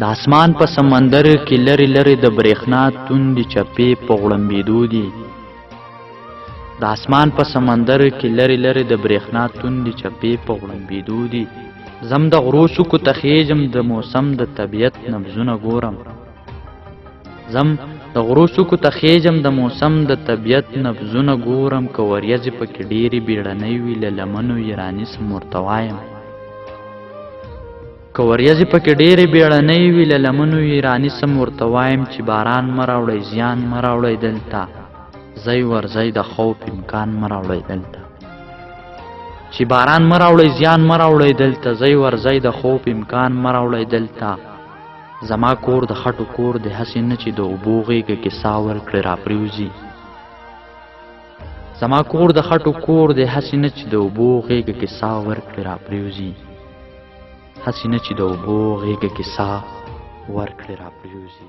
د اسمان په سمندر کې لري لري د برېښنا توندې چپې په غړمبېدو دي. د اسمان په سمندر کې لري لري د برېښنا توندې چپې په غړمبېدو دي. زم د غرو څوکو ته خېژم د موسم د طبیعت نبضونه ګورم. زم د غرو څوکو ته خېژم د موسم د طبیعت نبضونه ګورم. که وریځې پکې ډېرې بیړنۍ وي له لمنو یې رانیسم ورته وایم. که وریځې پکې ډېرې بیړنۍ وي له لمنو یې رانیسم ورته وایم چې باران مه راوړئ زیان مه راوړئ دلته ځئ ورځئ د خوف امکان مه راوړئ دلته. چې باران مه راوړئ زیان مه راوړئ دلته ځئ ورځئ د خوف امکان مه راوړئ دلته. زما کور د خټو کور دی هسې نه چې د اوبو غېږه کې ساه ورکړې راپرېوځي. زما کور د خټو کور دی هسې نه چې د اوبو غېږه کې ساه ورکړې راپرېوځي. هسې نه چې د اوبو غېږه کې ساه ورکړې راپرېوځي.